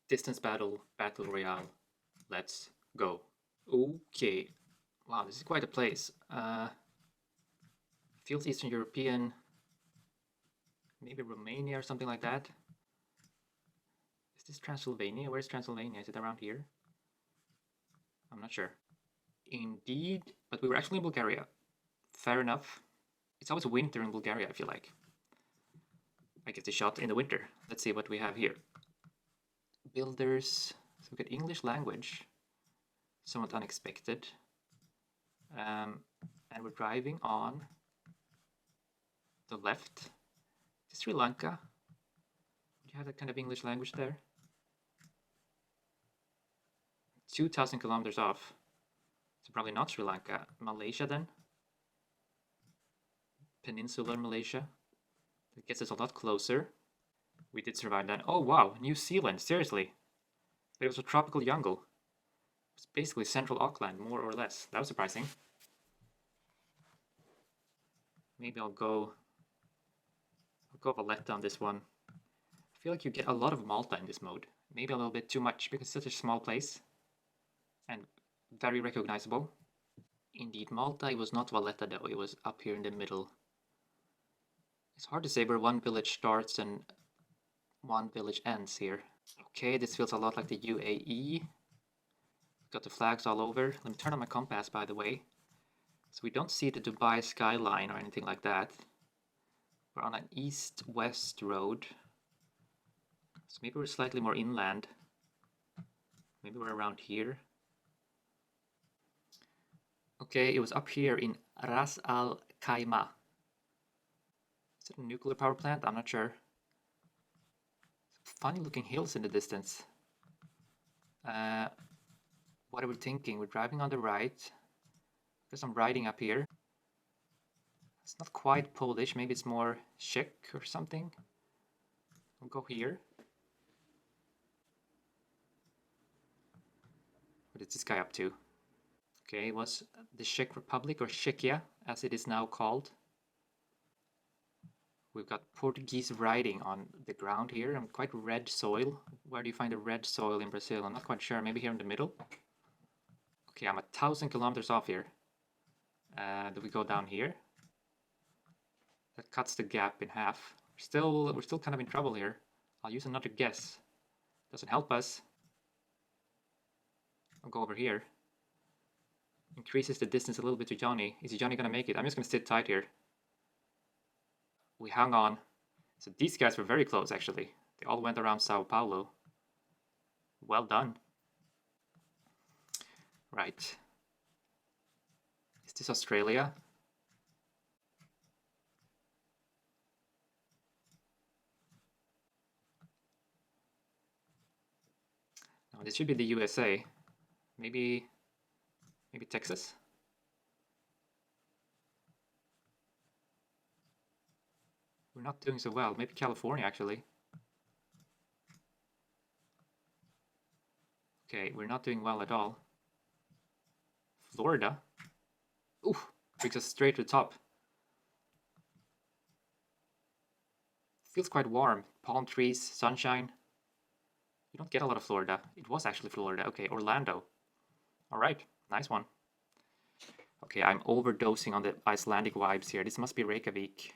Distance Battle Royale. Let's go. Okay. Wow, this is quite a place. Feels Eastern European. Maybe Romania or something like that. Is this Transylvania? Where's Transylvania? Is it around here? I'm not sure. Indeed, but we were actually in Bulgaria. Fair enough. It's always winter in Bulgaria, I feel like. I get the shot in the winter. Let's see what we have here. Builders. So we got English language. Somewhat unexpected. And we're driving on the left. Sri Lanka. Do you have that kind of English language there? 2,000 kilometers off. So probably not Sri Lanka. Malaysia then? Peninsular Malaysia. That gets us a lot closer. We did survive that. Oh wow, New Zealand, seriously. But it was a tropical jungle. It's basically central Auckland, more or less. That was surprising. Maybe I'll go Valletta on this one. I feel like you get a lot of Malta in this mode. Maybe a little bit too much because it's such a small place. And very recognizable. Indeed, Malta, it was not Valletta though, it was up here in the middle. It's hard to say where one village starts and one village ends here. Okay, this feels a lot like the UAE. Got the flags all over. Let me turn on my compass, by the way. So we don't see the Dubai skyline or anything like that. We're on an east-west road. So maybe we're slightly more inland. Maybe we're around here. Okay, it was up here in Ras Al Khaimah. Is it a nuclear power plant? I'm not sure. Funny looking hills in the distance. What are we thinking? We're driving on the right. There's some writing up here. It's not quite Polish, maybe it's more Czech or something. We'll go here. What is this guy up to? Okay, it was the Czech Republic, or Czechia, as it is now called. We've got Portuguese writing on the ground here, and quite red soil. Where do you find the red soil in Brazil? I'm not quite sure, maybe here in the middle? Okay, I'm 1,000 kilometers off here. Do we go down here? That cuts the gap in half. We're still kind of in trouble here. I'll use another guess. Doesn't help us. I'll go over here. Increases the distance a little bit to Johnny. Is Johnny gonna make it? I'm just gonna sit tight here. We hung on. So these guys were very close actually. They all went around Sao Paulo. Well done. Right. Is this Australia? No, this should be the USA. Maybe Texas? We're not doing so well. Maybe California actually. Okay, we're not doing well at all. Florida? Ooh, brings us straight to the top. Feels quite warm. Palm trees, sunshine. You don't get a lot of Florida. It was actually Florida. Okay, Orlando. All right, nice one. Okay, I'm overdosing on the Icelandic vibes here. This must be Reykjavik.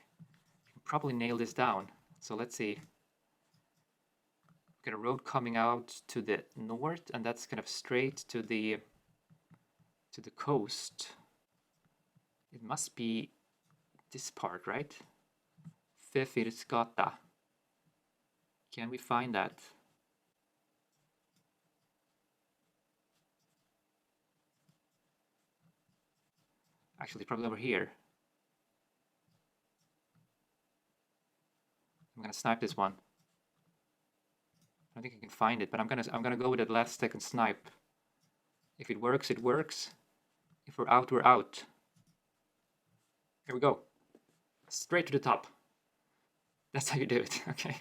Probably nail this down. So let's see. We've got a road coming out to the north, and that's kind of straight to the coast. It must be this part, right? Fefirskata. Can we find that? Actually, probably over here. I'm gonna snipe this one. I don't think I can find it, but I'm gonna go with that last second snipe. If it works, it works. If we're out, we're out. Here we go. Straight to the top. That's how you do it. Okay.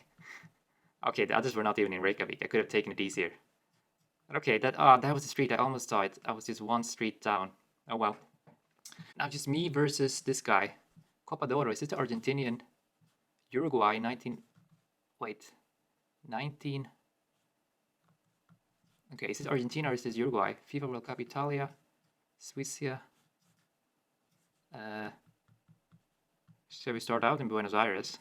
Okay, the others were not even in Reykjavik. I could have taken it easier. But okay, that was the street. I almost saw it. I was just one street down. Oh well. Now just me versus this guy. Copa de Oro. Is this the Argentinian? Uruguay 19. Wait. 19. Okay, is this Argentina or is this Uruguay? FIFA World Cup Italia, Switzerland. Shall we start out in Buenos Aires?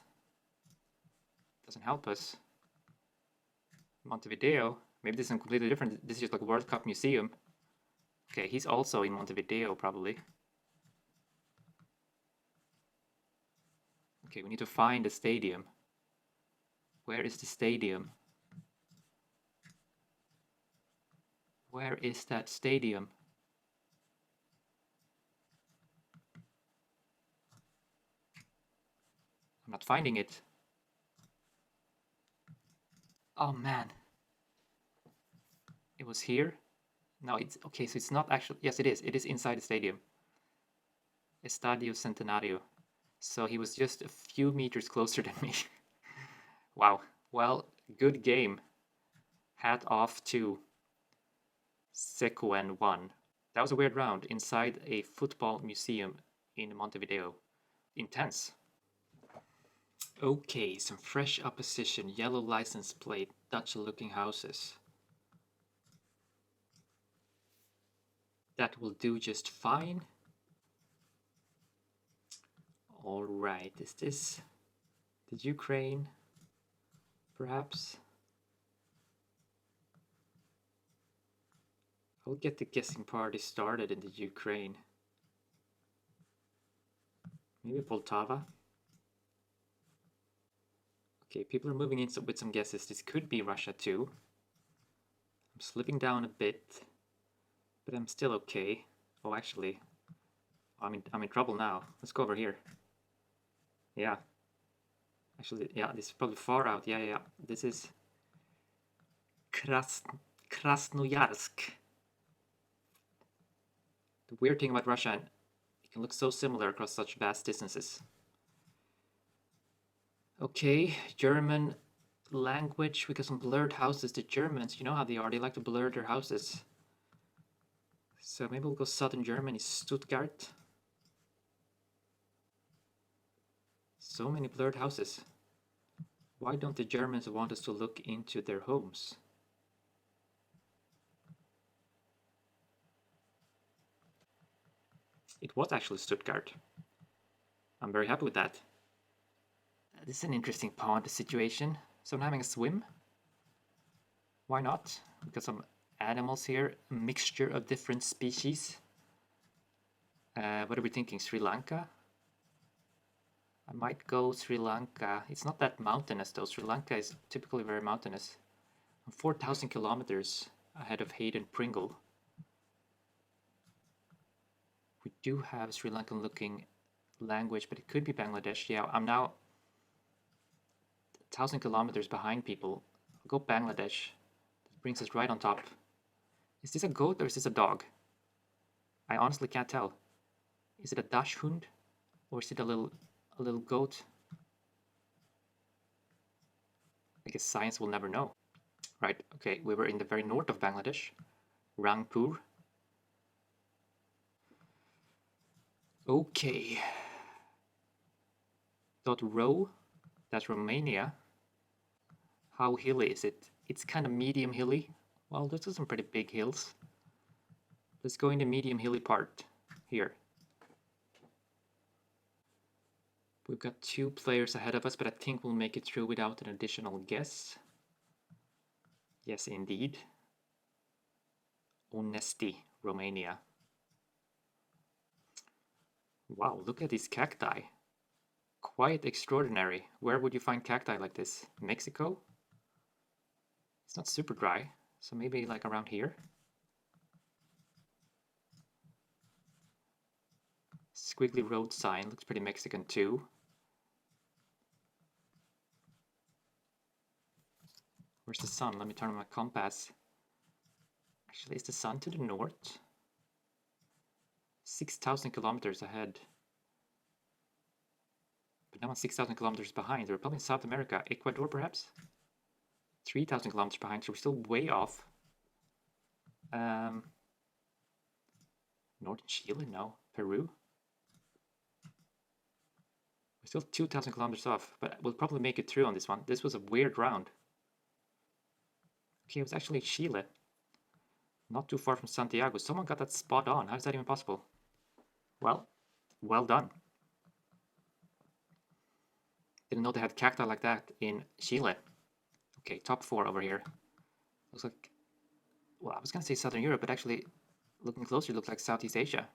Doesn't help us. Montevideo. Maybe this is completely different. This is just like a World Cup museum. Okay, he's also in Montevideo probably. Okay, we need to find the stadium. Where is the stadium? Where is that stadium? I'm not finding it. Oh man. It was here? No, it's okay, so it's not actually, yes it is. It is inside the stadium. Estadio Centenario. So he was just a few meters closer than me. Wow. Well, good game. Hat off to Secuen 1. That was a weird round inside a football museum in Montevideo. Intense. Okay, some fresh opposition. Yellow license plate. Dutch looking houses. That will do just fine. Alright, is this the Ukraine? Perhaps? I'll get the guessing party started in the Ukraine. Maybe Poltava? Okay, people are moving in with some guesses. This could be Russia too. I'm slipping down a bit, but I'm still okay. Oh, actually, I'm in trouble now. Let's go over here. Yeah. Actually, yeah, this is probably far out. Yeah. This is Krasnoyarsk. The weird thing about Russia, it can look so similar across such vast distances. Okay, German language. We got some blurred houses. The Germans, you know how they are. They like to blur their houses. So maybe we'll go southern Germany, Stuttgart. So many blurred houses. Why don't the Germans want us to look into their homes? It was actually Stuttgart. I'm very happy with that. This is an interesting pond situation. So I'm having a swim. Why not? We've got some animals here, a mixture of different species. What are we thinking? Sri Lanka? I might go Sri Lanka. It's not that mountainous though. Sri Lanka is typically very mountainous. I'm 4,000 kilometers ahead of Hayden Pringle. We do have Sri Lankan looking language, but it could be Bangladesh. Yeah, I'm now 1,000 kilometers behind people. I'll go Bangladesh. That brings us right on top. Is this a goat or is this a dog? I honestly can't tell. Is it a dachshund or is it a little goat? I guess science will never know. Right, okay, we were in the very north of Bangladesh, Rangpur. Okay. .ro, that's Romania. How hilly is it? It's kind of medium hilly. Well, those are some pretty big hills. Let's go in the medium hilly part here. We've got 2 players ahead of us, but I think we'll make it through without an additional guess. Yes, indeed. Onesti, Romania. Wow, look at these cacti. Quite extraordinary. Where would you find cacti like this? Mexico? It's not super dry, so maybe like around here. Squiggly road sign, looks pretty Mexican too. Where's the sun? Let me turn on my compass. Actually, is the sun to the north? 6,000 kilometers ahead. But now I'm 6,000 kilometers behind. We're probably in South America. Ecuador, perhaps? 3,000 kilometers behind, so we're still way off. Northern Chile? No. Peru? We're still 2,000 kilometers off, but we'll probably make it through on this one. This was a weird round. Okay, it was actually Chile. Not too far from Santiago. Someone got that spot on. How is that even possible? Well, well done. Didn't know they had cacti like that in Chile. Okay, top 4 over here. Looks like, well, I was gonna say Southern Europe, but actually, looking closer, it looks like Southeast Asia.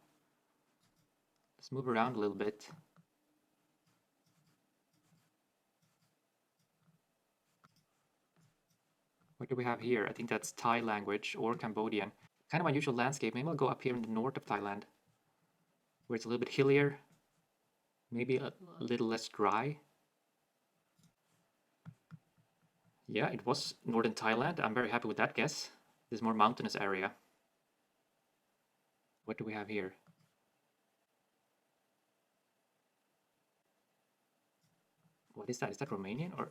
Let's move around a little bit. What do we have here? I think that's Thai language or Cambodian. Kind of unusual landscape. Maybe I'll go up here in the north of Thailand, where it's a little bit hillier, maybe a little less dry. Yeah, it was northern Thailand. I'm very happy with that guess. This more mountainous area. What do we have here? What is that? Is that Romanian or?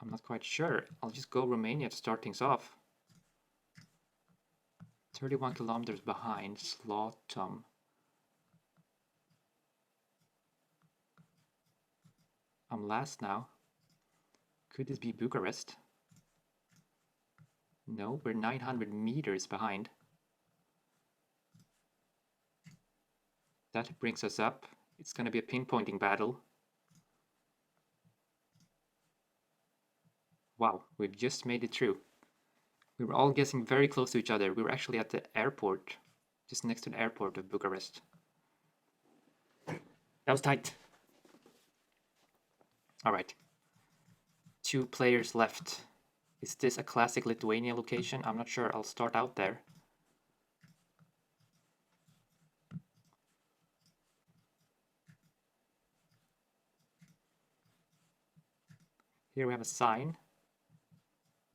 I'm not quite sure. I'll just go Romania to start things off. 31 kilometers behind Slotum. I'm last now. Could this be Bucharest? No, we're 900 meters behind. That brings us up. It's going to be a pinpointing battle. Wow, we've just made it through. We were all guessing very close to each other. We were actually at the airport, just next to the airport of Bucharest. That was tight. All right. 2 players left. Is this a classic Lithuania location? I'm not sure. I'll start out there. Here we have a sign.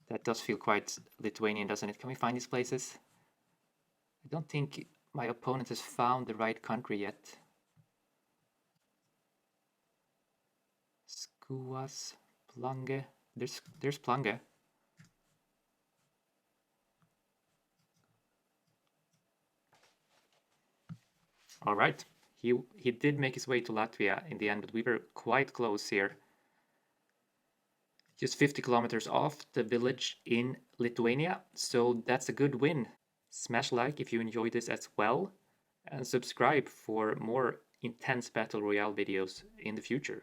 That does feel quite Lithuanian, doesn't it? Can we find these places? I don't think my opponent has found the right country yet. Skuas, Plange. There's Plange. All right. He did make his way to Latvia in the end, but we were quite close here. Just 50 kilometers off the village in Lithuania, so that's a good win. Smash like if you enjoyed this as well, and subscribe for more intense Battle Royale videos in the future.